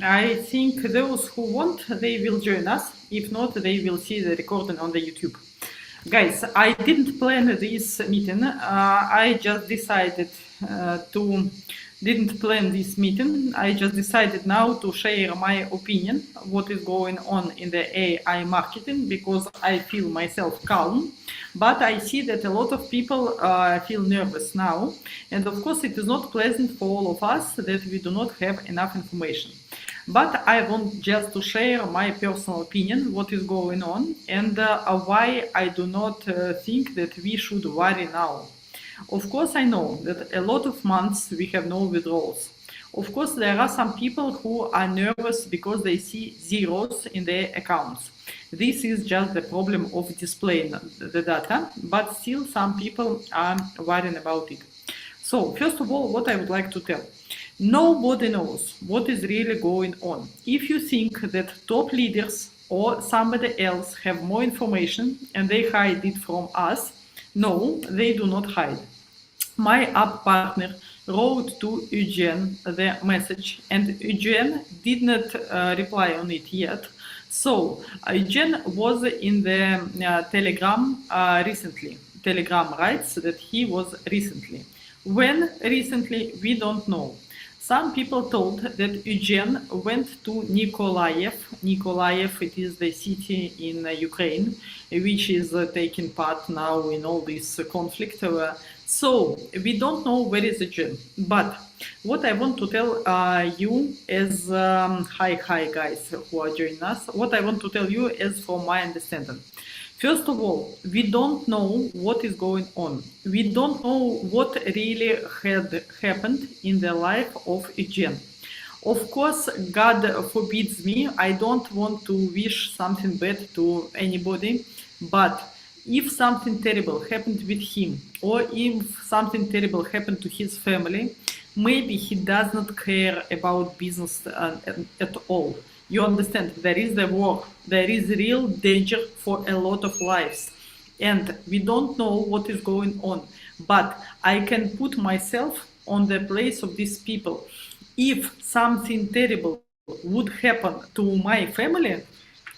I think those who want, they will join us. If not, they will see the recording on the YouTube. Guys, I didn't plan this meeting. I just decided didn't plan this meeting. I just decided now to share my opinion, what is going on in the AI marketing, because I feel myself calm. But I see that a lot of people feel nervous now. And of course, it is not pleasant for all of us that we do not have enough information. But I want just to share my personal opinion, what is going on, and why I do not think that we should worry now. Of course, I know that a lot of months we have no withdrawals. Of course, there are some people who are nervous because they see zeros in their accounts. This is just the problem of displaying the data, but still some people are worrying about it. So, first of all, what I would like to tell. Nobody knows what is really going on. If you think that top leaders or somebody else have more information and they hide it from us, no, they do not hide. My app partner wrote to Eugene the message, and Eugene did not reply on it yet. So Eugene was in the Telegram recently. Telegram writes that he was recently. When recently, we don't know. Some people told that Eugene went to Nikolaev. Nikolaev, it is the city in Ukraine, which is taking part now in all this conflict. So we don't know where is Eugene. But what I want to tell you is, hi guys who are joining us, what I want to tell you is from my understanding. First of all, we don't know what is going on. We don't know what really had happened in the life of Eugene. Of course, God forbids me. I don't want to wish something bad to anybody, but if something terrible happened with him, or if something terrible happened to his family, maybe he does not care about business at all. You understand, there is the war, there is real danger for a lot of lives, and we don't know what is going on. But I can put myself on the place of these people. If something terrible would happen to my family,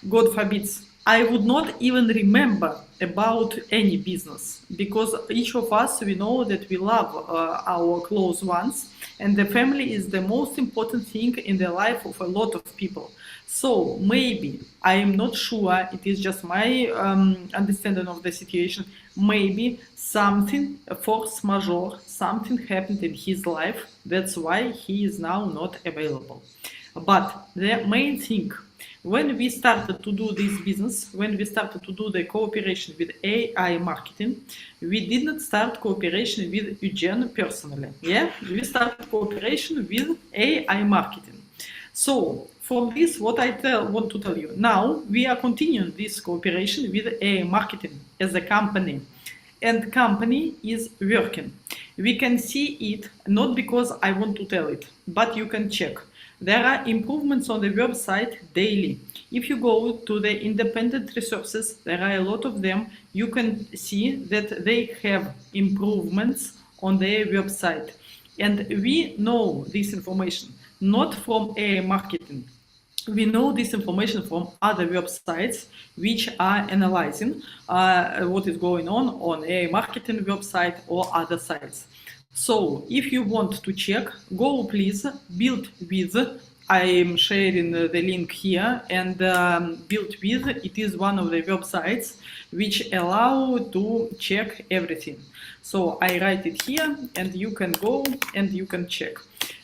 God forbids, I would not even remember about any business, because each of us, we know that we love our close ones, and the family is the most important thing in the life of a lot of people. So maybe, I am not sure, it is just my understanding of the situation, maybe something, force majeure, something happened in his life, that's why he is now not available. But the main thing, when we started to do this business, when we started to do the cooperation with AI marketing, we did not start cooperation with Eugene personally. Yeah, we started cooperation with AI marketing. So from this, what I want to tell you now, we are continuing this cooperation with AI marketing as a company, and company is working. We can see it not because I want to tell it, but you can check. There are improvements on the website daily. If you go to the independent resources, there are a lot of them. You can see that they have improvements on their website. And we know this information, not from AI marketing. We know this information from other websites which are analyzing what is going on AI marketing website or other sites. So if you want to check, go please build with, I am sharing the link here, and build with, it is one of the websites which allow to check everything. So I write it here, and you can go and you can check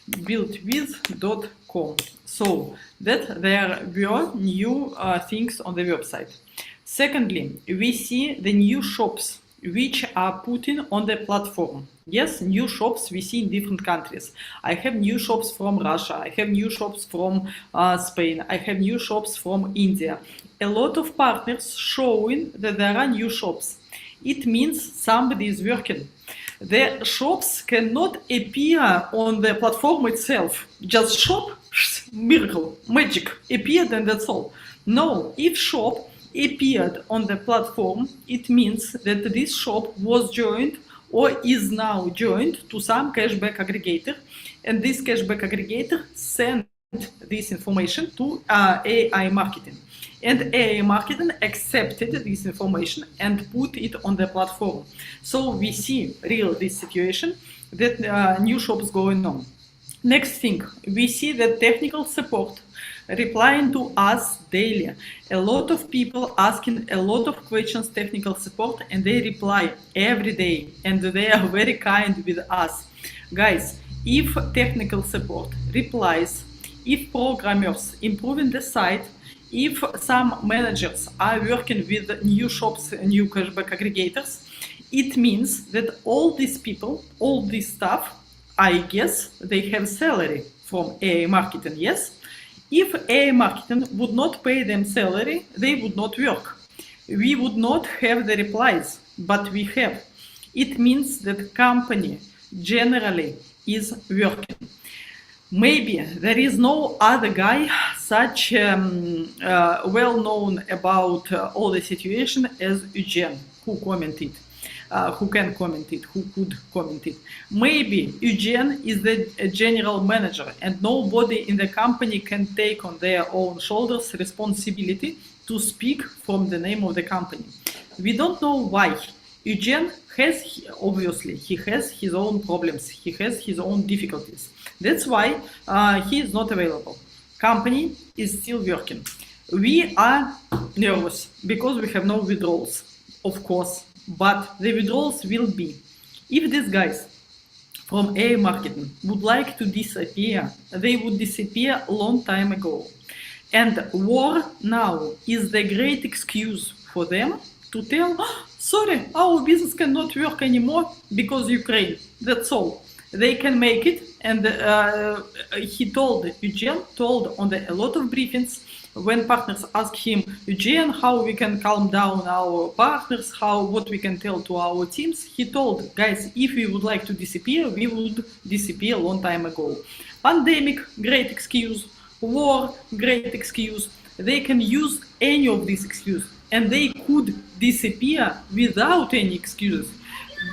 buildwith.com. So that there were new things on the website. Secondly, we see the new shops which are putting on the platform. Yes, new shops we see in different countries. I have new shops from Russia, I have new shops from Spain, I have new shops from India. A lot of partners showing that there are new shops. It means somebody is working. The shops cannot appear on the platform itself. Just shop, miracle, magic, appeared and that's all. No, if shop appeared on the platform, it means that this shop was joined or is now joined to some cashback aggregator, and this cashback aggregator sends this information to AI marketing. And AI marketing accepted this information and put it on the platform. So we see real this situation that new shops going on. Next thing, we see that technical support replying to us daily. A lot of people asking a lot of questions, technical support, and they reply every day, and they are very kind with us. Guys, if technical support replies, if programmers improving the site, if some managers are working with new shops, new cashback aggregators, it means that all these people, all this stuff, I guess they have salary from AI marketing, yes? If AI marketing would not pay them salary, they would not work. We would not have the replies, but we have. It means that company generally is working. Maybe there is no other guy such well known about all the situation as Eugene, who commented, who can comment it, who could comment it. Maybe Eugene is the general manager and nobody in the company can take on their own shoulders responsibility to speak from the name of the company. We don't know why. Eugene has, obviously, he has his own problems, he has his own difficulties. That's why he is not available. Company is still working. We are nervous because we have no withdrawals, of course, but the withdrawals will be. If these guys from AI marketing would like to disappear, they would disappear a long time ago. And war now is the great excuse for them to tell, oh, sorry, our business cannot work anymore because Ukraine. That's all. They can make it. And he told, Eugene told on a lot of briefings, when partners ask him, Eugene, how we can calm down our partners, what we can tell to our teams, he told, guys, if we would like to disappear, we would disappear a long time ago. Pandemic, great excuse. War, great excuse. They can use any of these excuses, and they could disappear without any excuses.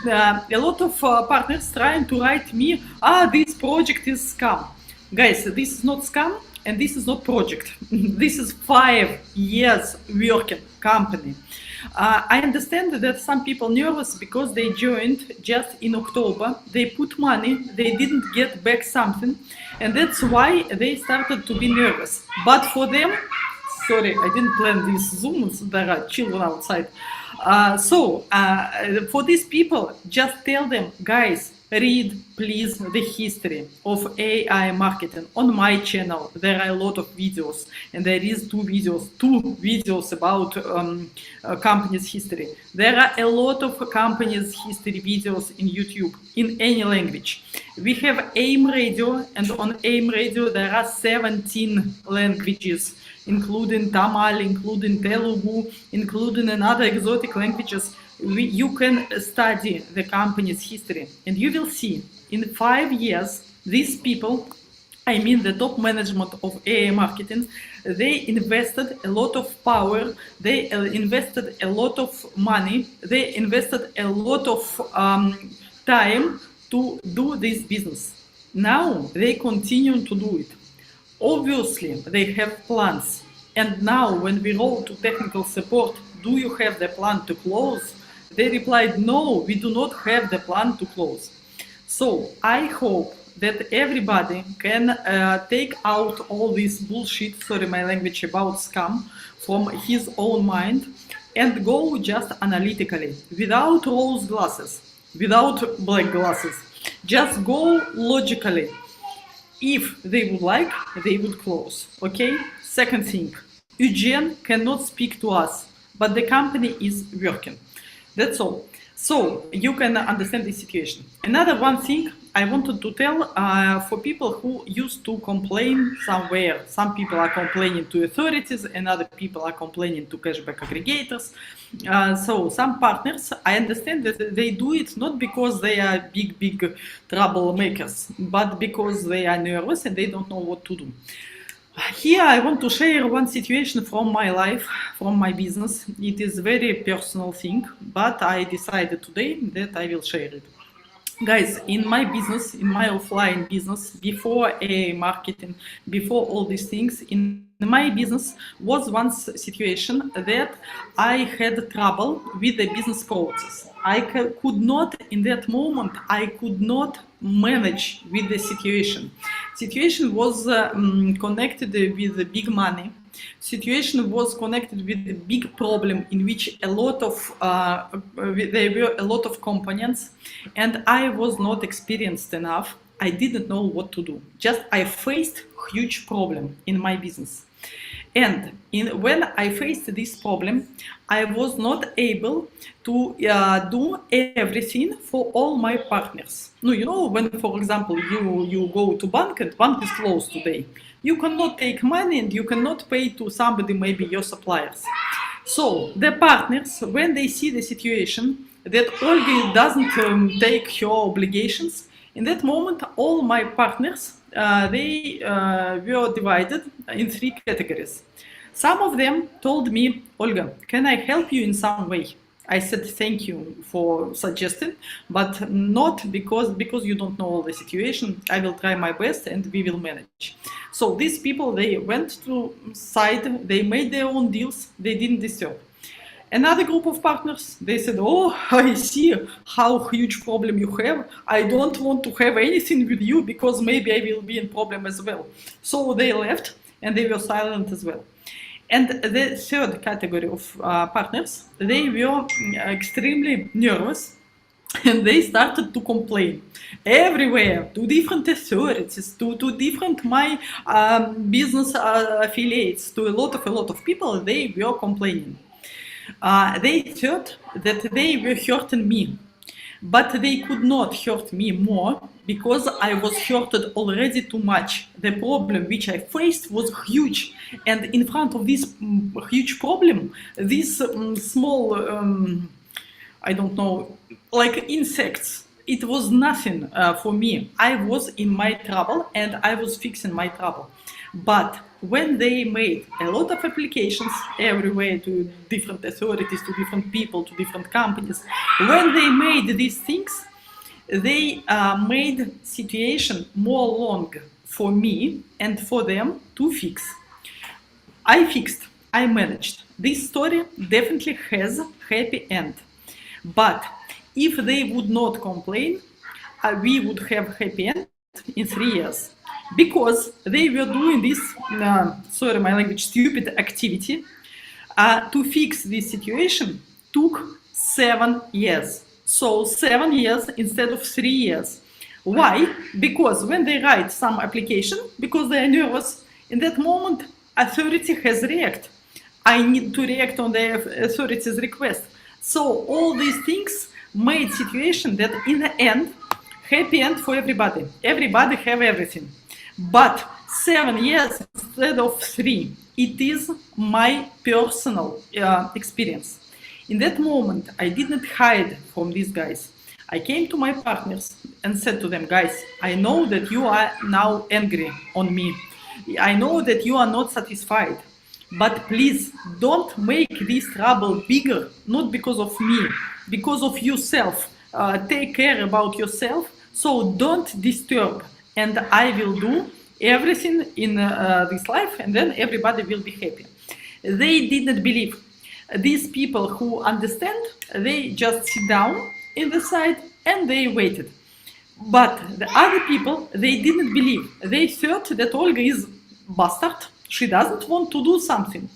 A lot of partners trying to write me, this project is scam. Guys, this is not scam and this is not project. This is 5 years working company. I understand that some people nervous because they joined just in October. They put money, they didn't get back something, and that's why they started to be nervous. But for them, sorry, I didn't plan this Zoom, there are children outside. For these people, just tell them, guys, read please the history of AI marketing on my channel. There are a lot of videos, and there is two videos about company's history. There are a lot of company's history videos in YouTube in any language. We have AIM Radio, and on AIM Radio there are 17 languages, including Tamil, including Telugu, including another exotic languages. You can study the company's history, and you will see in 5 years, these people, I mean the top management of AI marketing, they invested a lot of power, they invested a lot of money, they invested a lot of time to do this business. Now they continue to do it. Obviously, they have plans. And now when we go to technical support, do you have the plan to close? They replied, no, we do not have the plan to close. So I hope that everybody can take out all this bullshit, sorry my language, about scam from his own mind and go just analytically, without rose glasses, without black glasses. Just go logically. If they would like, they would close, okay? Second thing, Eugene cannot speak to us, but the company is working. That's all. So you can understand the situation. Another one thing I wanted to tell for people who used to complain somewhere. Some people are complaining to authorities and other people are complaining to cashback aggregators. So some partners, I understand that they do it not because they are big troublemakers, but because they are nervous and they don't know what to do. Here I want to share one situation from my life, from my business. It is very personal thing, but I decided today that I will share it. Guys, in my business, in my offline business, before a marketing, before all these things, in my business was one situation that I had trouble with the business process. I could not, in that moment, I could not manage with the situation. Situation was connected with the big money. Situation was connected with a big problem in which a lot of there were a lot of components, and I was not experienced enough. I didn't know what to do. Just I faced huge problem in my business. And when I faced this problem, I was not able to do everything for all my partners. No, you know, when, for example, you go to bank and bank is closed today, you cannot take money and you cannot pay to somebody, maybe your suppliers. So the partners, when they see the situation that Olga doesn't take her obligations, in that moment, all my partners, they were divided in three categories. Some of them told me, Olga, can I help you in some way? I said, thank you for suggesting, but not because you don't know all the situation. I will try my best and we will manage. So these people, they went to side, they made their own deals, they didn't disturb. Another group of partners, they said, oh, I see how huge problem you have. I don't want to have anything with you because maybe I will be in problem as well. So they left and they were silent as well. And the third category of partners, they were extremely nervous and they started to complain everywhere to different authorities, to different my business affiliates, to a lot of people. They were complaining. They thought that they were hurting me, but they could not hurt me more because I was hurted already too much. The problem which I faced was huge, and in front of this huge problem, this small, I don't know, like insects, it was nothing for me. I was in my trouble and I was fixing my trouble. But when they made a lot of applications everywhere to different authorities, to different people, to different companies, when they made these things, they made situation more long for me and for them to fix. I fixed, I managed. This story definitely has happy end. But if they would not complain, we would have happy end in 3 years. Because they were doing this, sorry my language, stupid activity, to fix this situation took 7 years. So 7 years instead of 3 years. Why? Because when they write some application, because they are nervous, in that moment authority has react. I need to react on the authority's request. So all these things made situation that in the end, happy end for everybody. Everybody have everything. But 7 years instead of 3, it is my personal experience. In that moment, I didn't hide from these guys. I came to my partners and said to them, guys, I know that you are now angry on me. I know that you are not satisfied. But please don't make this trouble bigger, not because of me, because of yourself. Take care about yourself, so don't disturb. And I will do everything in this life, and then everybody will be happy. They didn't believe. These people who understand, they just sit down in the side and they waited. But the other people, they didn't believe. They thought that Olga is bastard. She doesn't want to do something.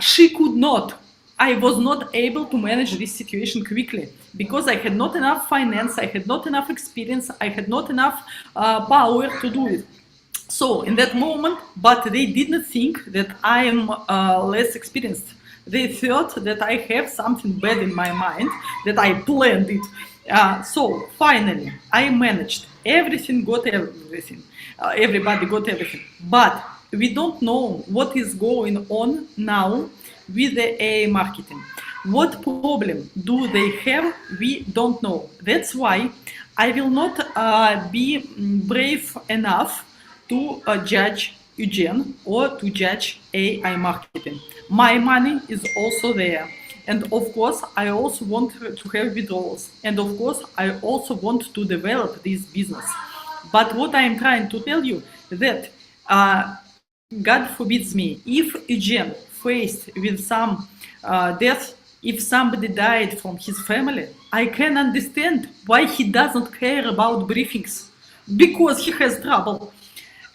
She could not. I was not able to manage this situation quickly because I had not enough finance, I had not enough experience, I had not enough power to do it. So in that moment, but they didn't think that I am less experienced. They thought that I have something bad in my mind, that I planned it. So finally, I managed. Everything got everything. Everybody got everything. But we don't know what is going on now with the AI marketing. What problem do they have? We don't know. That's why I will not be brave enough to judge Eugene or to judge AI marketing. My money is also there. And of course, I also want to have withdrawals. And of course, I also want to develop this business. But what I'm trying to tell you that God forbids me, if Eugene faced with some death, if somebody died from his family, I can understand why he doesn't care about briefings, because he has trouble.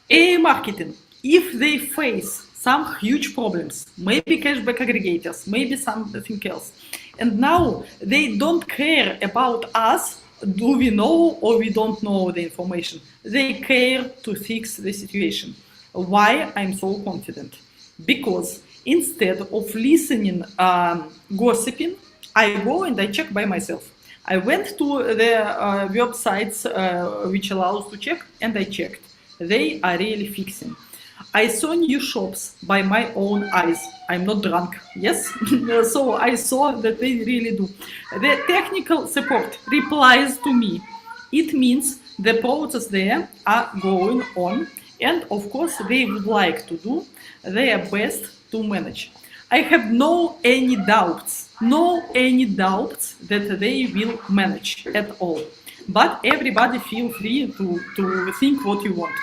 AI marketing, if they face some huge problems, maybe cashback aggregators, maybe something else, and now they don't care about us, do we know or we don't know the information, they care to fix the situation. Why I'm so confident? Because instead of listening gossiping, I go and I check by myself. I went to the websites which allows to check, and I checked. They are really fixing. I saw new shops by my own eyes. I'm not drunk, yes? So I saw that they really do. The technical support replies to me. It means the process there are going on, and of course they would like to do their best to manage. I have no any doubts that they will manage at all. But everybody feel free to think what you want.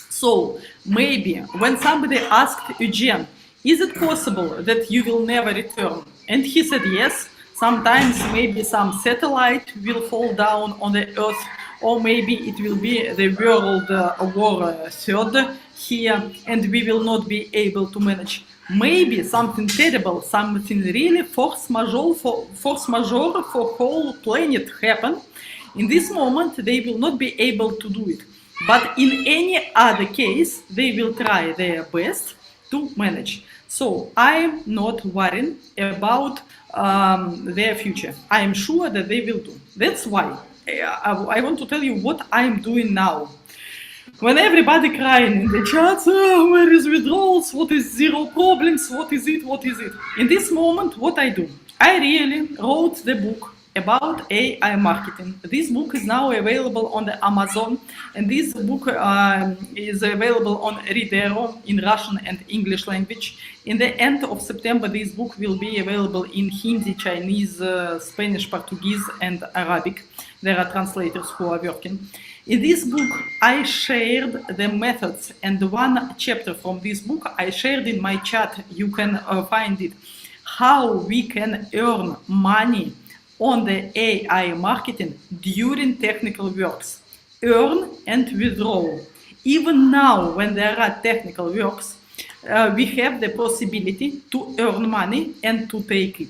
So maybe when somebody asked Eugene, is it possible that you will never return? And he said yes. Sometimes maybe some satellite will fall down on the earth, or maybe it will be the World War III here, and we will not be able to manage. Maybe something terrible, something really force majeure for whole planet happen. In this moment, they will not be able to do it. But in any other case, they will try their best to manage. So I'm not worrying about their future. I am sure that they will do. That's why I want to tell you what I'm doing now. When everybody crying in the chats, oh, where is withdrawals? What is zero problems? What is it? What is it? In this moment, what I do? I really wrote the book about AI marketing. This book is now available on the Amazon, and this book is available on Readero in Russian and English language. In the end of September, this book will be available in Hindi, Chinese, Spanish, Portuguese, and Arabic. There are translators who are working. In this book, I shared the methods, and one chapter from this book I shared in my chat. You can find it. How we can earn money on the AI marketing during technical works. Earn and withdraw. Even now, when there are technical works, we have the possibility to earn money and to take it.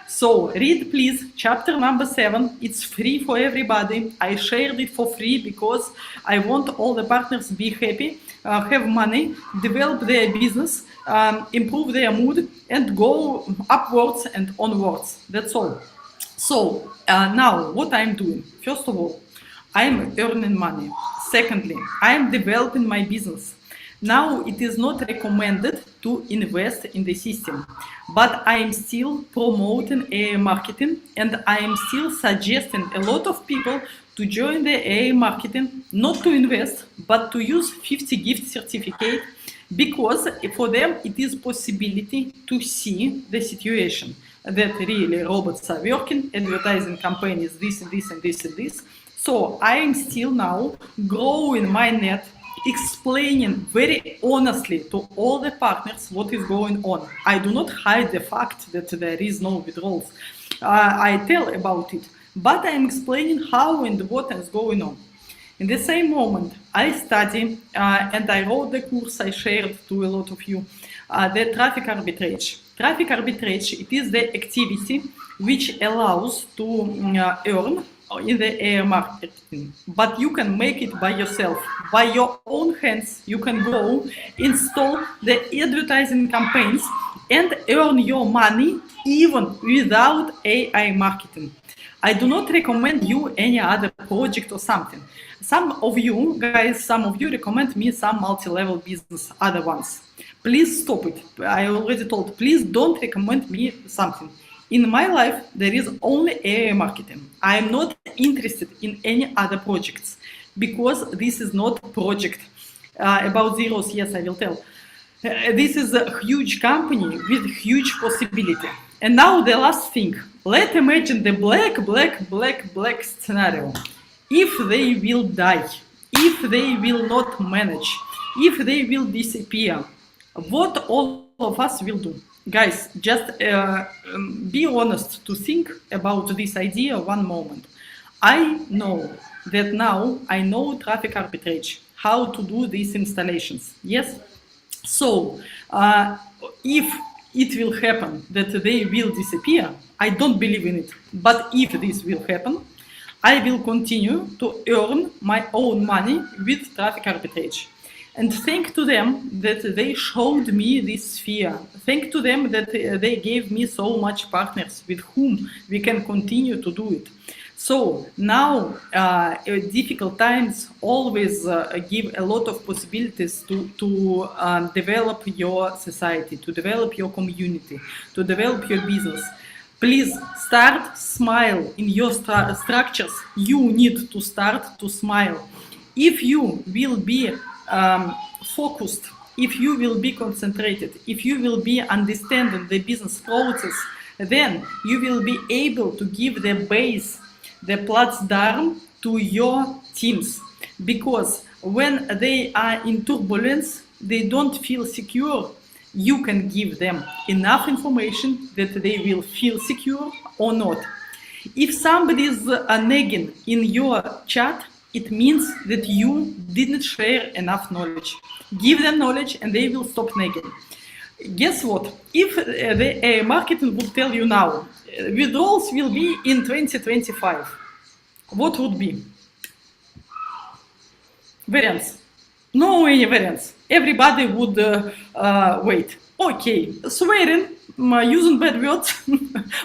So read please chapter number 7. It's free for everybody. I shared it for free because I want all the partners to be happy, have money, develop their business, improve their mood, and go upwards and onwards. That's all. So now what I'm doing, first of all, I'm earning money. Secondly, I'm developing my business. Now it is not recommended to invest in the system, but I'm still promoting AI marketing, and I'm still suggesting a lot of people to join the AI marketing, not to invest, but to use 50 gift certificate, because for them it is possibility to see the situation that really robots are working, advertising campaigns, this and this and this and this. So I am still now growing my net, explaining very honestly to all the partners what is going on. I do not hide the fact that there is no withdrawals. I tell about it, but I'm explaining how and what is going on. In the same moment, I study and I wrote the course I shared to a lot of you, the traffic arbitrage. Traffic arbitrage, it is the activity which allows to earn in the AI marketing, but you can make it by yourself, by your own hands. You can go install the advertising campaigns and earn your money even without AI marketing. I do not recommend you any other project or something. Some of you guys, some of you recommend me some multi-level business, other ones. Please stop it. I already told, please don't recommend me something. In my life, there is only AI marketing. I am not interested in any other projects because this is not a project. About zeros, yes, I will tell. This is a huge company with huge possibility. And now the last thing. Let's imagine the black scenario. If they will die, if they will not manage, if they will disappear, what all of us will do? Guys, just be honest to think about this idea one moment. I know that now I know traffic arbitrage, how to do these installations. Yes? So, if it will happen that they will disappear, I don't believe in it. But if this will happen, I will continue to earn my own money with traffic arbitrage. And thank to them that they showed me this sphere. Thank to them that they gave me so much partners with whom we can continue to do it. So now, difficult times always give a lot of possibilities to develop your society, to develop your community, to develop your business. Please start smile in your structures. You need to start to smile. If you will be focused, if you will be concentrated, if you will be understanding the business process, then you will be able to give the base, the Platzdarm to your teams, because when they are in turbulence, they don't feel secure. You can give them enough information that they will feel secure or not. If somebody is nagging in your chat, it means that you didn't share enough knowledge. Give them knowledge and they will stop nagging. Guess what? If the marketing would tell you now, withdrawals will be in 2025, what would be? Variance. No any variance. Everybody would wait. Okay, swearing, using bad words,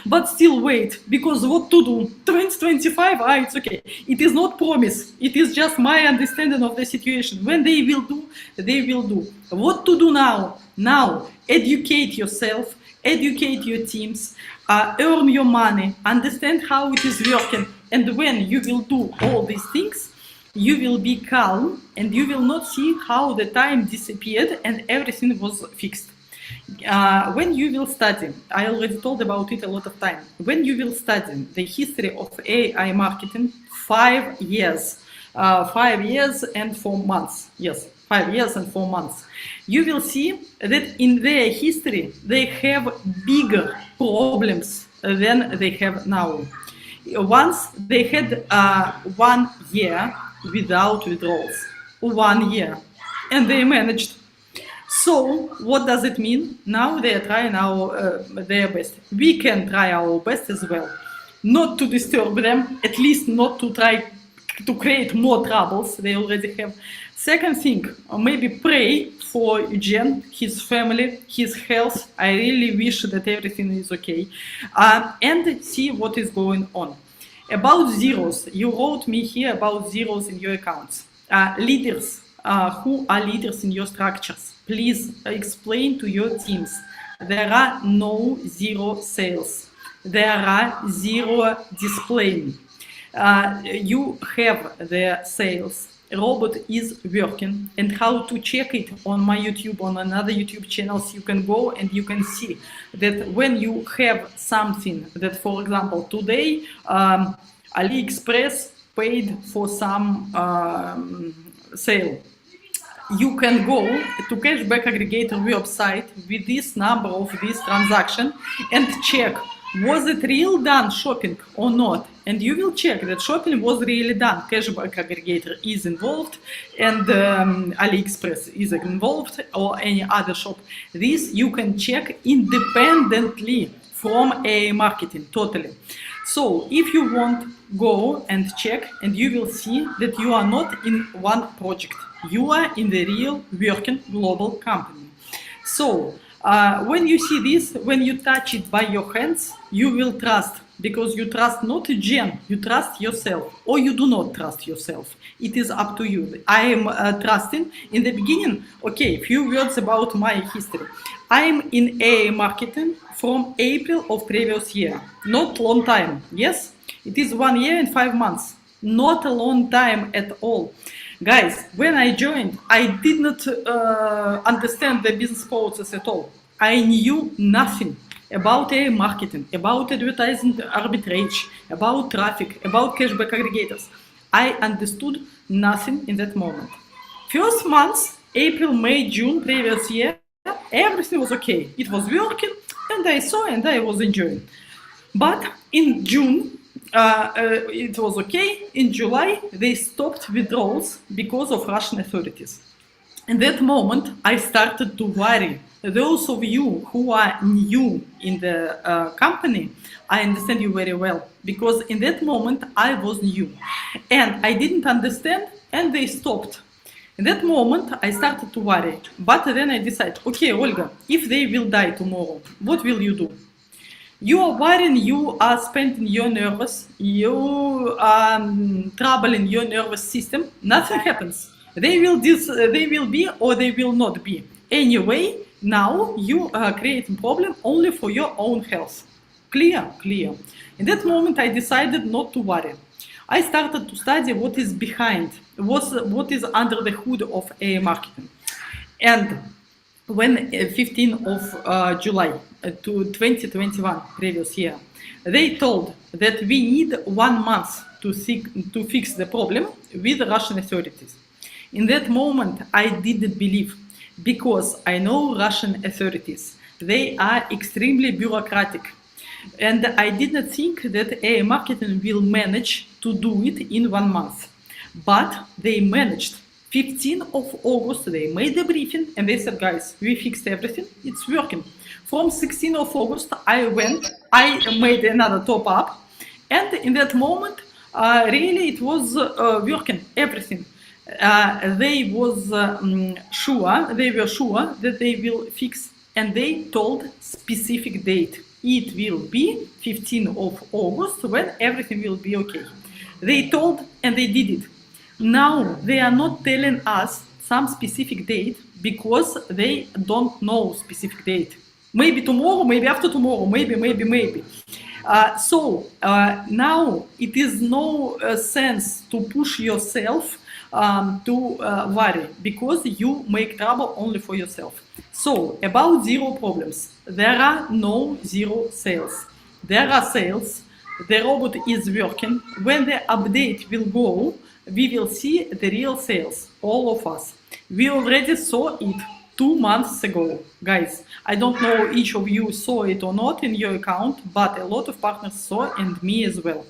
but still wait, because what to do? 2025, it's okay. It is not promise. It is just my understanding of the situation. When they will do, they will do. What to do now? Now, educate yourself, educate your teams, earn your money, understand how it is working. And when you will do all these things, you will be calm and you will not see how the time disappeared and everything was fixed. When you will study, I already told about it a lot of time. When you will study the history of AI marketing, 5 years, 5 years and 4 months. Yes, 5 years and 4 months. You will see that in their history, they have bigger problems than they have now. Once they had 1 year without withdrawals, 1 year, and they managed. So what does it mean? Now they are trying their best. We can try our best as well, not to disturb them, at least not to try to create more troubles they already have. Second thing, maybe pray for Eugene, his family, his health. I really wish that everything is okay, and see what is going on. About zeros, you wrote me here about zeros in your accounts. Leaders, who are leaders in your structures, please explain to your teams. There are no zero sales. There are zero displaying. You have the sales. Robot is working, and how to check it on my YouTube, on another YouTube channels, you can go and you can see that when you have something that, for example, today AliExpress paid for some sale, you can go to cashback aggregator website with this number of this transaction and check, was it real done shopping or not? And you will check that shopping was really done. Cashback aggregator is involved and AliExpress is involved, or any other shop. This you can check independently from AI marketing, totally. So if you want, go and check, and you will see that you are not in one project. You are in the real working global company. So when you see this, when you touch it by your hands, you will trust, because you trust not Jen, you trust yourself, or you do not trust yourself. It is up to you. I am trusting. In the beginning, okay, few words about my history. I am in AI marketing from April of previous year. Not long time, yes? It is 1 year and 5 months. Not a long time at all. Guys, when I joined, I did not understand the business process at all. I knew nothing about AI marketing, about advertising arbitrage, about traffic, about cashback aggregators. I understood nothing in that moment. First months, April, May, June, previous year, everything was okay. It was working, and I saw and I was enjoying. But in June, it was okay. In July, they stopped withdrawals because of Russian authorities. In that moment, I started to worry. Those of you who are new in the company, I understand you very well, because in that moment I was new and I didn't understand, and they stopped. In that moment, I started to worry. But then I decided, okay, Olga, if they will die tomorrow, what will you do? You are worrying, you are spending your nervous, you are troubling your nervous system. Nothing happens. They will be or they will not be. Anyway, now you are creating problem only for your own health. Clear, clear. In that moment, I decided not to worry. I started to study what is behind, what is under the hood of AI marketing. And when 15th of July to 2021, previous year, they told that we need 1 month to fix the problem with Russian authorities. In that moment, I didn't believe, because I know Russian authorities. They are extremely bureaucratic. And I did not think that AI marketing will manage to do it in 1 month. But they managed. 15th of August, they made a briefing and they said, guys, we fixed everything, it's working. From 16th of August, I made another top up. And in that moment, really it was working, everything. They were sure that they will fix, and they told specific date. It will be 15th of August when everything will be okay. They told and they did it. Now they are not telling us some specific date because they don't know specific date. Maybe tomorrow, maybe after tomorrow, maybe. So now it is no sense to push yourself to worry, because you make trouble only for yourself. So about zero problems, there are no zero sales. There are sales. The robot is working. When the update will go, we will see the real sales, all of us. We already saw it 2 months ago. Guys, I don't know each of you saw it or not in your account, but a lot of partners saw, and me as well.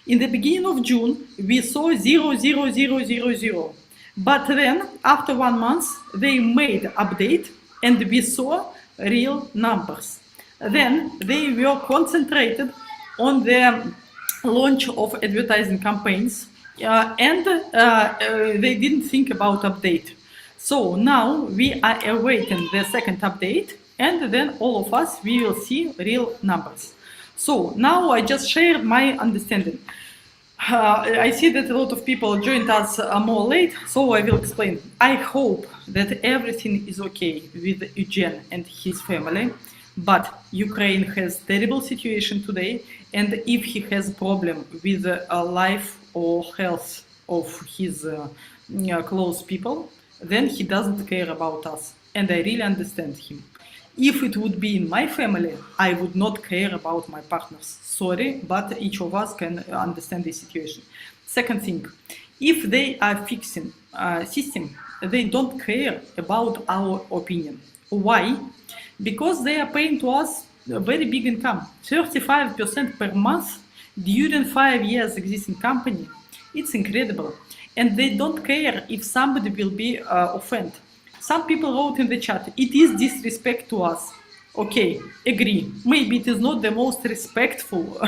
In the beginning of June, we saw 00000. But then, after 1 month, they made update and we saw real numbers. Then they were concentrated on the launch of advertising campaigns, and they didn't think about update. So now we are awaiting the second update, and then all of us, we will see real numbers. So now I just shared my understanding. I see that a lot of people joined us more late, so I will explain. I hope that everything is okay with Eugene and his family, but Ukraine has terrible situation today, and if he has problem with life or health of his close people, then he doesn't care about us, and I really understand him. If it would be in my family, I would not care about my partners. Sorry, but each of us can understand the situation. Second thing, if they are fixing system, they don't care about our opinion. Why? Because they are paying to us a very big income, 35% per month during 5 years existing company. It's incredible. And they don't care if somebody will be offended. Some people wrote in the chat, it is disrespect to us. Okay, agree. Maybe it is not the most respectful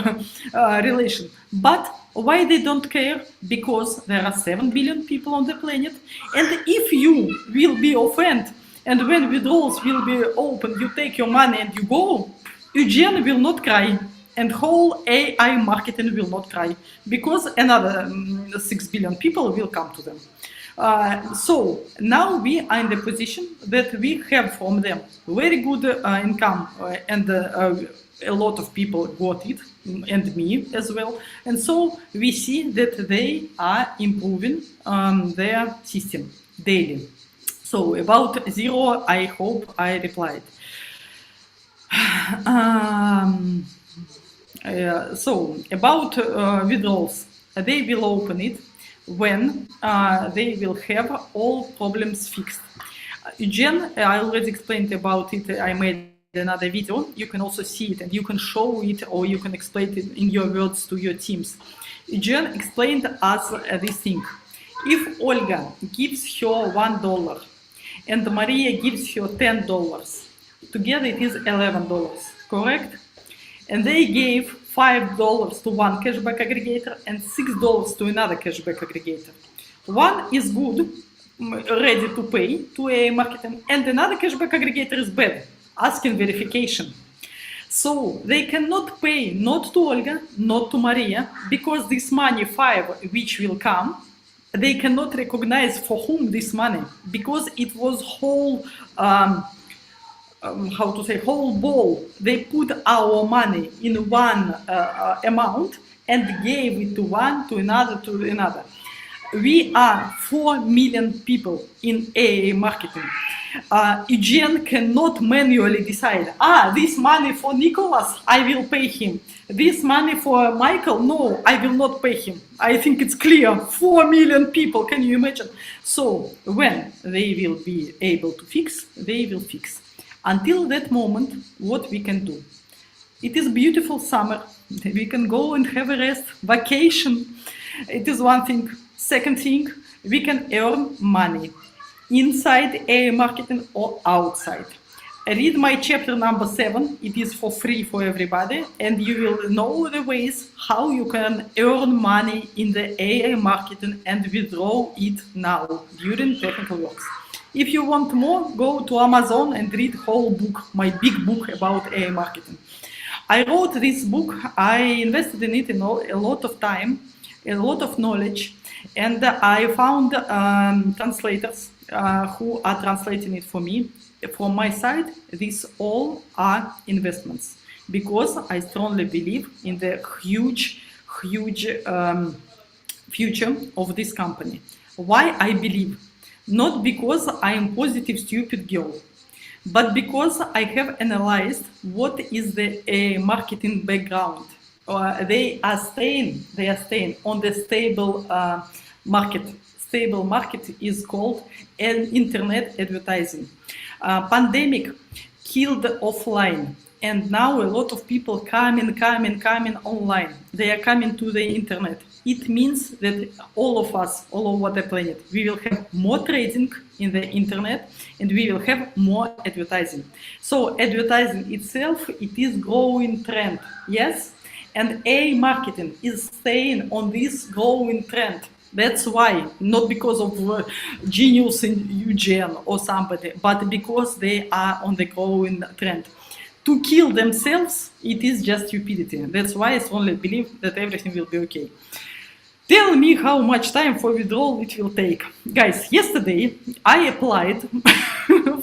relation. But why they don't care? Because there are 7 billion people on the planet. And if you will be offended, and when withdrawals will be open, you take your money and you go, Eugene will not cry. And whole AI marketing will not cry. Because another 6 billion people will come to them. So now we are in the position that we have from them very good income, and a lot of people got it, and me as well. And so we see that they are improving their system daily. So about zero, I hope I replied. So about withdrawals, they will open it when they will have all problems fixed. Eugene, I already explained about it. I made another video. You can also see it, and you can show it, or you can explain it in your words to your teams. Eugene explained us this thing. If Olga gives her $1 and Maria gives her $10, together it is $11, correct? And they gave $5 to one cashback aggregator and $6 to another cashback aggregator. One is good, ready to pay to AA marketing, and another cashback aggregator is bad, asking verification. So they cannot pay not to Olga, not to Maria, because this money, 5, which will come, they cannot recognize for whom this money, because it was whole, whole ball. They put our money in one amount and gave it to one, to another. We are 4 million people in AA marketing. Eugene cannot manually decide, this money for Nicholas, I will pay him. This money for Michael, no, I will not pay him. I think it's clear, 4 million people, can you imagine? So when they will be able to fix, they will fix. Until that moment, what we can do? It is beautiful summer, we can go and have a rest, vacation. It is one thing. Second thing, we can earn money inside AA marketing or outside. Read my chapter number 7, it is for free for everybody, and you will know the ways how you can earn money in the AA marketing and withdraw it now during technical works. If you want more, go to Amazon and read whole book, my big book about AA marketing. I wrote this book, I invested in it a lot of time, a lot of knowledge, and I found translators who are translating it for me. From my side, these all are investments, because I strongly believe in the huge future of this company. Why I believe? Not because I am positive, stupid girl, but because I have analyzed what is the marketing background. They are staying on the stable market. Stable market is called internet advertising. Pandemic killed offline, and now a lot of people coming online. They are coming to the internet. It means that all of us, all over the planet, we will have more trading in the internet, and we will have more advertising. So advertising itself, it is growing trend, yes? And AA marketing is staying on this growing trend. That's why, not because of genius in Eugene or somebody, but because they are on the growing trend. To kill themselves, it is just stupidity. That's why I strongly believe that everything will be okay. Tell me how much time for withdrawal it will take. Guys, yesterday I applied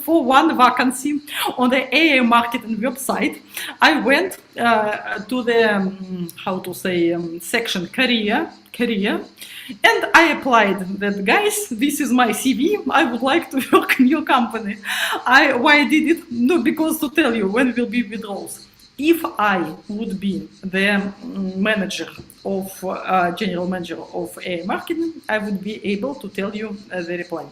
for one vacancy on the AA marketing website. I went to the section career, and I applied that, guys, this is my CV, I would like to work in your company. Why I did it? No, because to tell you when will be withdrawals. If I would be the manager of general manager of AA marketing, I would be able to tell you the reply.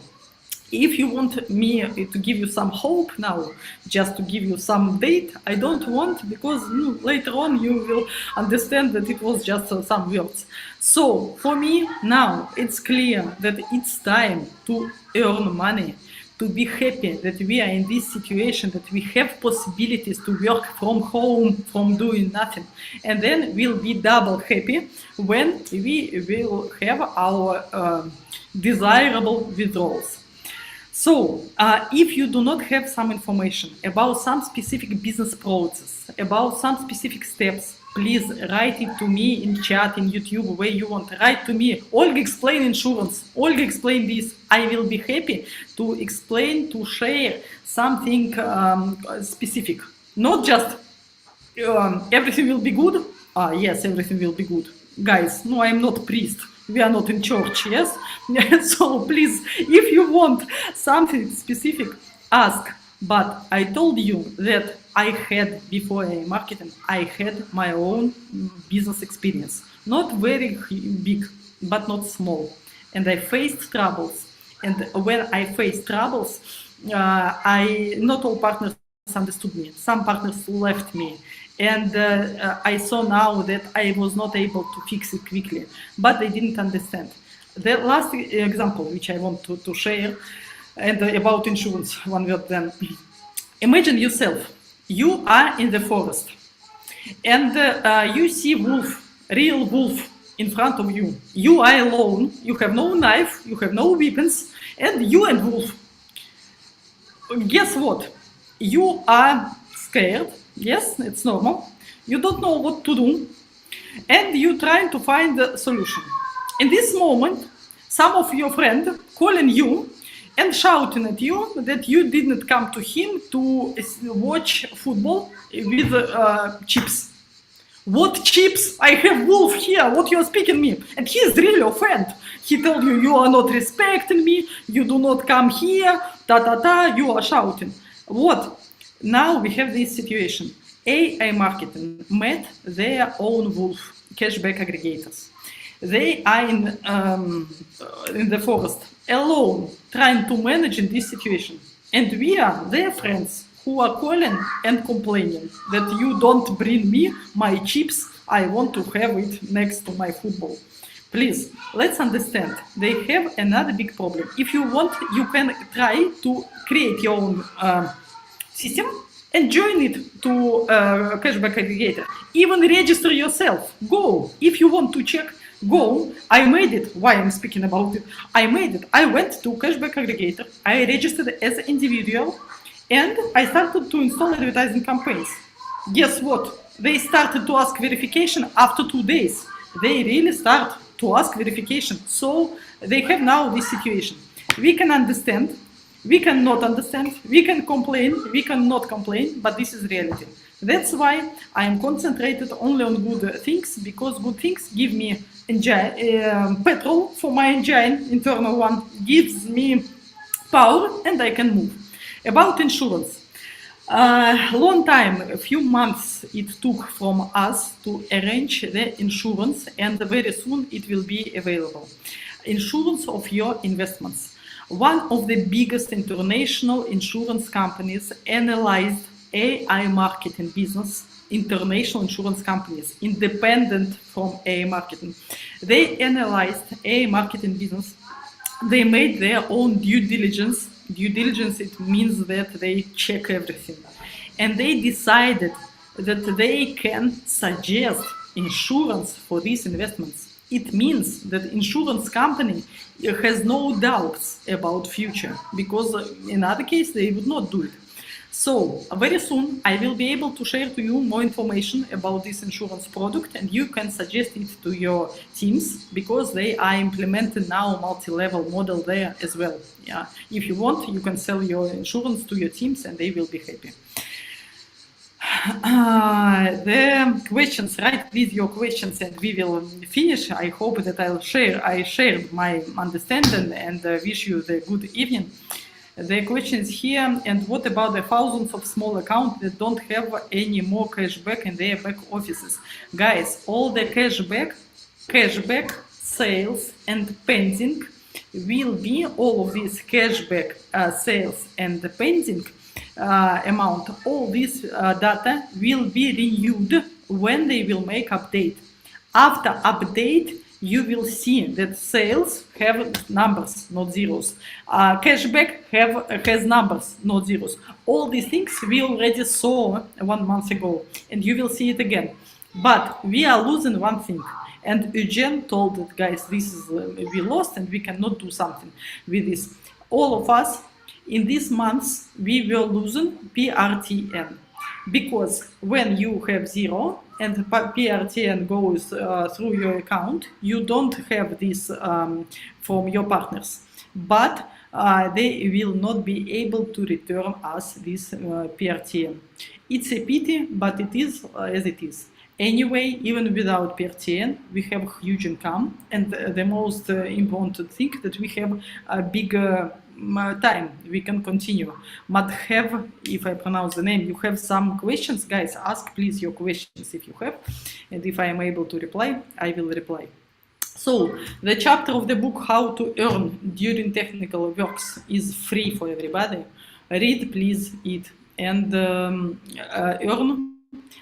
If you want me to give you some hope now, just to give you some date, I don't want, because later on you will understand that it was just some words. So for me now it's clear that it's time to earn money, to be happy that we are in this situation, that we have possibilities to work from home, from doing nothing. And then we'll be double happy when we will have our desirable withdrawals. So if you do not have some information about some specific business process, about some specific steps, please write it to me in chat, in YouTube, where you want. Write to me. Olga, explain insurance. Olga, explain this. I will be happy to explain, to share something specific. Not just everything will be good. Yes, everything will be good. Guys, no, I'm not priest. We are not in church, yes? So please, if you want something specific, ask. But I told you that I had, before AI marketing, I had my own business experience. Not very big, but not small. And I faced troubles. And when I faced troubles, not all partners understood me. Some partners left me. And I saw now that I was not able to fix it quickly, but they didn't understand. The last example, which I want to share, and about insurance, one word then. Imagine yourself, you are in the forest, and you see wolf, real wolf, in front of you. You are alone, you have no knife, you have no weapons, and you and wolf. Guess what? You are scared. Yes, it's normal. You don't know what to do, and you're trying to find a solution. In this moment, some of your friends calling you and shouting at you that you didn't come to him to watch football with chips. What chips? I have wolf here. What you are speaking me? And he is really offended. He told you, you are not respecting me. You do not come here. You are shouting. What? Now we have this situation. AI marketing met their own wolf, cashback aggregators. They are in the forest, alone, trying to manage in this situation. And we are their friends who are calling and complaining that you don't bring me my chips, I want to have it next to my football. Please, let's understand, they have another big problem. If you want, you can try to create your own system and join it to cashback aggregator. Even register yourself. Go. If you want to check, go. I made it. Why I'm speaking about it? I made it. I went to cashback aggregator. I registered as an individual, and I started to install advertising campaigns. Guess what? They started to ask verification after 2 days. They really start to ask verification. So they have now this situation. We can understand. We cannot understand, we can complain, we cannot complain, but this is reality. That's why I am concentrated only on good things, because good things give me petrol for my engine, internal one, gives me power, and I can move. About insurance. Long time, a few months it took from us to arrange the insurance, and very soon it will be available. Insurance of your investments. One of the biggest international insurance companies analyzed AI marketing business, international insurance companies, independent from AI marketing. They analyzed AI marketing business. They made their own due diligence. Due diligence, it means that they check everything. And they decided that they can suggest insurance for these investments. It means that insurance company has no doubts about future, because in other case they would not do it. So very soon I will be able to share to you more information about this insurance product, and you can suggest it to your teams, because they are implementing now multi-level model there as well. Yeah, if you want, you can sell your insurance to your teams and they will be happy. The questions, write please your questions and we will finish. I hope that I shared my understanding, and wish you the good evening. The question is here, and what about the thousands of small accounts that don't have any more cashback in their back offices? Guys, all the cashback, sales and pending will be, all of these cashback, sales and the pending amount, all this data will be renewed when they will make update. After update, you will see that sales have numbers, not zeros. Cashback has numbers, not zeros. All these things we already saw 1 month ago, and you will see it again. But we are losing one thing. And Eugene told that, guys, this is we lost and we cannot do something with this. All of us, in these months, we were losing PRTN. Because when you have zero and PRTN goes through your account, you don't have this from your partners, but they will not be able to return us this PRTN. It's a pity, but it is as it is. Anyway, even without PRTN, we have huge income, and the most important thing that we have a bigger time. We can continue. But have, if I pronounce the name, you have some questions, guys? Ask please your questions if you have, and if I am able to reply, I will reply. So the chapter of the book How to Earn During Technical Works is free for everybody. Read please it and earn,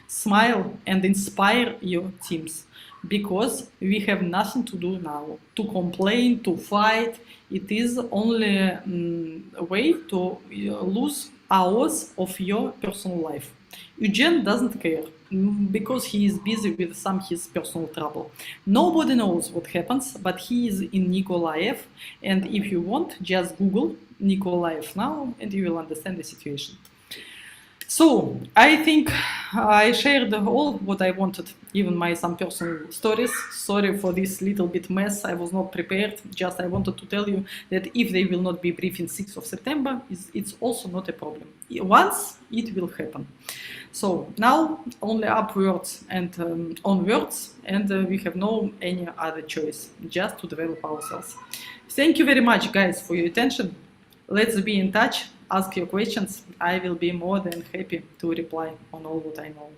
smile and inspire your teams, because we have nothing to do now to complain, to fight. It is only a way to lose hours of your personal life. Eugene doesn't care because he is busy with some his personal trouble. Nobody knows what happens, but he is in Nikolaev, and if you want, just Google Nikolaev now and you will understand the situation. So I think I shared all what I wanted, even my some personal stories. Sorry for this little bit mess. I was not prepared. Just I wanted to tell you that if they will not be briefed in 6th of September, it's also not a problem. Once it will happen. So now only upwards and onwards, and we have no any other choice, just to develop ourselves. Thank you very much, guys, for your attention. Let's be in touch. Ask your questions. I will be more than happy to reply on all what I know.